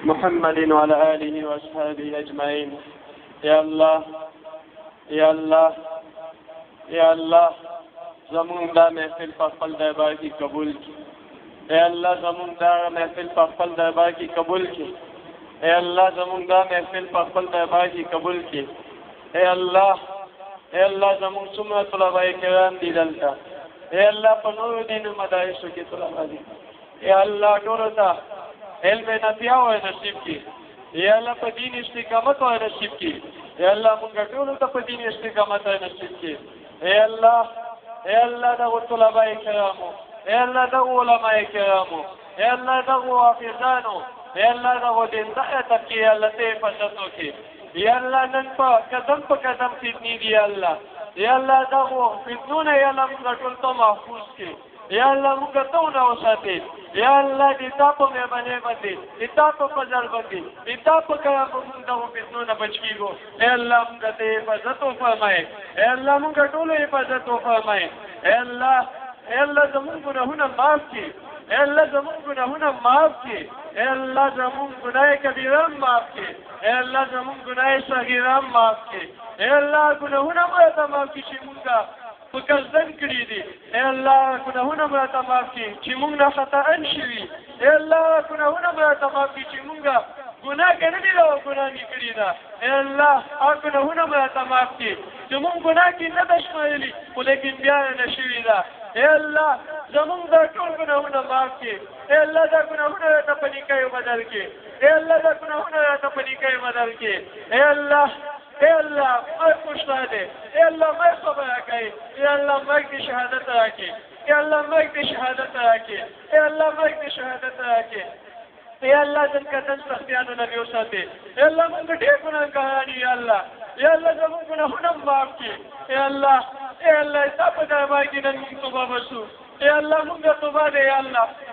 محمد وعلى آله وأصحابه أجمعين. يا الله يا الله يا الله زمون دا محفل په خپل دربار کې قبول کړي. اے الله زمون دا محفل په خپل دربار کې قبول کړي. اے الله زمون دا محفل په خپل دربار کې قبول کړي. اے الله زمون څومره طلبه کرام دي دلته. اے الله په نورو دینو مدارسو کې طلبه دي. اے الله ټولو ته علم نافع او نصیب کړي. اے الله په دین استقامت او نصیب کړي. اے الله موږ ټولو ته په دین استقامت او نصیب کړي. اے الله دغه طلبه کرامو، اے الله دغه علماء کرامو، اے الله دغه حافظانو، اے الله دغه دیندار طبقې الله ته حفاظت وکړي. یا الله نن په قدم فتنې دي. یا الله دغه فتنونه یا الله موږ ټول ته محفوظ کړي. یا الله موږ ته وساتي. یا الله دې تا په مهربانۍ باندې، دې تا په فضل باندې، دې تا په کرم موږ دغه فتنو نه بچ کېږو. اے الله موږ ته حفاظت وفرمایې. اے الله موږ ټولو حفاظت وفرمایې. اے الله زموږ ګناهونه معاف کړي. اے الله زموږ ګناهونه معاف کړي. اے الله زموږ ګناه کبیره معاف کړي. اے الله زموږ ګناه صغیره معاف کړي. اے الله ګناهونه مو ته معاف کړي چې موږ فکرزن کړي دي. اے الله ګناهونه مو ته معاف کړي چې موږ نه خطا شوي. اے الله ګناهونه مو ته معاف کړي چې موږ ګناه کړی دی او ګناه نه کړی ده. اے الله هغه ګناهونه مو ته معاف کړي چې موږ ګناه کې نه ده شمارلي خو لیکن بیا نه شوي ده. اے الله زموږ دا ټول ګناهونه معاف کړي. اے الله دا ګناهونه ته په نیکیو بدل کړي. اے الله دا ګناهونه ته په نیکیو بدل کړي. اے الله مې خوشاله دې. اے الله مې صبر کوي. اے الله مې شهادت راکړي. اے الله مې شهادت راکړي. اے الله مې شهادت راکړي. اے الله زموږ کتن سختیانو نه وساتي. اے الله موږ ډېر ګناهګاران یو. یا الله زموږ ګناهونه معاف کړي. اے الله تا په دربار کې نن موږ توبه وسو. اے الله موږ توبه دې.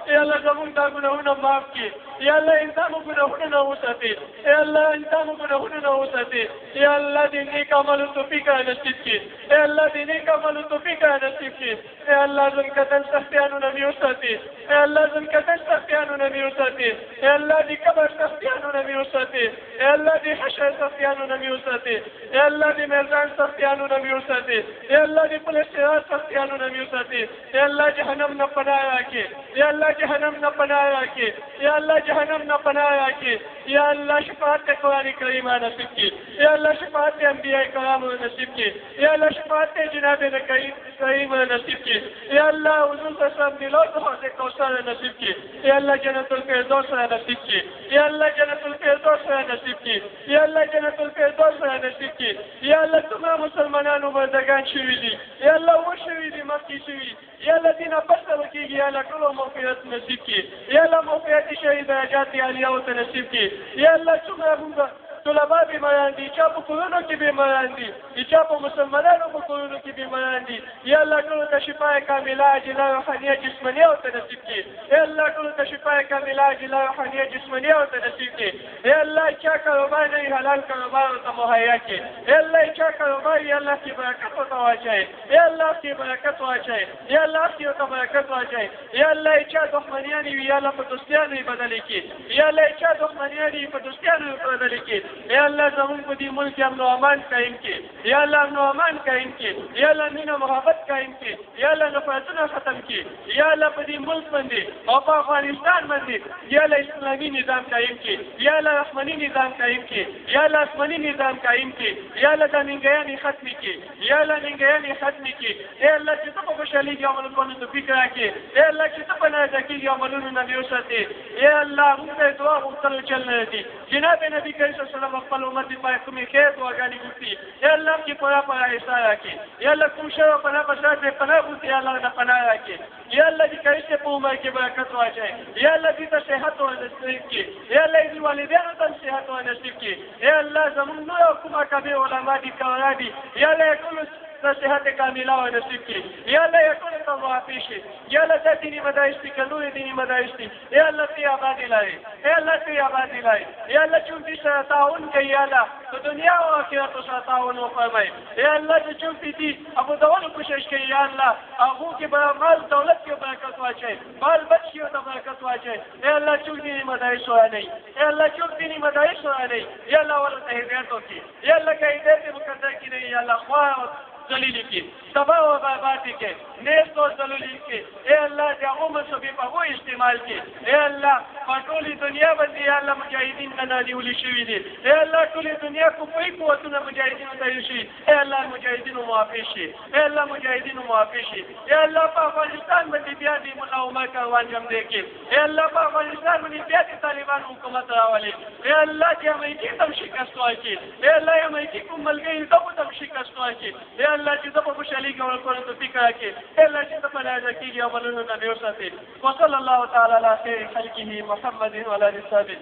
اے الله زموږ دا ګناهونه معاف کړي. یا الله انسان موږ ګناهونه نه وساتي. اے الله انسان موږ ګناهونه نه وساتي. اے الله دې نیک عمل توفیق نصیب کړي. اے الله دې نیک عمل توفیق نصیب کړي. اے الله زموږ کتن سختیانو نه وساتي. اے الله زموږ کتن سختیانو نه وساتي. اے الله دې قبر سختیانو نه وساتي. اے الله دې حشر سختیانو نه وساتي. اے الله دې میدان سختیانو نه وساتي. اے الله دې پولیس سختیانو نه وساتي. اے الله جهنم نه پناه راکړي. اے الله جهنم نه پناه راکړي. اے الله جهنم نه پناه راکړي. یا الله شفاعت قرآن کریم نصیب کړي. یا الله شفاعت انبیاء کرام نصیب کړي. یا الله شفاعت جناب نبی کریم نصیب کړي. یا الله حضور صلی الله علیه وسلم حوض کوثر نصیب کړي. یا الله جنت الفردوس نصیب کړي. یا الله جنت الفردوس نصیب کړي. یا الله جنت الفردوس نصیب کړي. یا الله تمام مسلمانانو بندگان شوي دي. یا الله وشوي دي مخکې شوي. یا الله دینه پسته وکېږي. یا الله ټولو مغفرت نصیب کړي. یا الله مغفرت شهید درجات عالیه ورته نصیب کړي. یا الله څومره موږ طلبا بیماران دي، چا په کورونو کې بیماران دي، چا په مسلمانانو په کورونو کې بیماران دي. یا الله ټولو ته شفای کامله عاجله روحانیه جسمانیه ورته نصیب کړي. یا الله ټولو ته شفای کامله عاجله روحانیه جسمانیه ورته نصیب کړي. یا الله چا کاروبار نه حلال کاروبار ورته مهیا کړي. یا الله چا کاروبار یا الله کې برکت ورته واچوي. یا الله کې برکت واچوي. یا الله کې ورته برکت واچوي. یا الله چا دښمنیان وي یا الله په دوستیانو یې بدل کړي. یا الله چا دښمنیان وي په دوستیانو یې بدل کړي. یا الله زموږ په دې ملک امن او امان قایم کړي. یا الله امن او امان قایم کړي. یا الله مینه محبت قایم کړي. یا الله نفرتونه ختم کړي. یا الله په دې ملک باندې او په افغانستان باندې یا الله اسلامي نظام قایم کړي. یا الله رحماني نظام قایم کړي. یا الله آسماني نظام قایم کړي. یا الله د ننګیانې ختم کړي. یا الله ننګیانې ختم کړي. اے الله چې ته په خوشحالۍ کې عمل کولو توفیق راکړي. اے الله چې ته په نازکۍ کې عملونو نه وساتې. اے الله موږ ته دعا غوښتل چل نه دي. جناب نبی کریم صلی الله علیه وسلم خپل امت په کومې خیر دعاګانې وکړي. اے الله کې پناه ایسا راکړي. یا الله کوم شی پناه بساته پناه وکړي. یا الله نه پناه راکړي. یا الله دې کریم په عمر کې برکت واچي. یا الله دې ته صحت او نصیب کړي. یا الله دې والدینو ته صحت او نصیب کړي. یا الله زموږ نو کومه کبیر علما دي کارا دي. یا الله ټول د صحت کامله او نصیب کړي یا الله ټول ته معافي شي یا الله د دیني مدارس دي کنو دیني مدارس دي یا الله ته آباد لای یا الله ته آباد لای یا الله چون دي سره تعاون کوي یا الله د دنیا او آخرت سره تعاون وکړي یا الله چې چون دي ابو داول کوشش کوي یا الله هغه کې به مال دولت کې برکت واچي مال بچي او برکت واچي یا الله چون دي مدارس وراني یا الله چون دي مدارس وراني یا الله ورته هدایت وکړي یا الله کې هدایت مقدر کړي یا الله خوا ذلیل کی تباہ و برباد کی نیست و ذلیل کی اے اللہ دے عمر سبھی پر وہ استعمال کی اے اللہ پٹولی دنیا بندی اے اللہ مجاہدین بنانی ولی شوی دی اے اللہ ټولې دنیا کو کوئی قوتونه مجاهدینو ته شي اے الله مجاهدینو معافي شي اے الله مجاهدینو معافي شي اے الله په افغانستان باندې بیا دې مقاومت کاروان جمع دې کې اے الله په افغانستان باندې بیا دې طالبان حکومت راولي اے الله دې امریکا تم شکست واچي اے الله امریکا کوم ملګری ته تم شکست واچي اے الله چې په خوشالي کې ورکړو ته فکر کې اے الله چې په لاره کې یو بلنو نه وساتي وصلی الله تعالی علی خیر خلقه محمد و علی اصحابه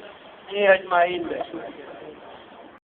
اجمعین.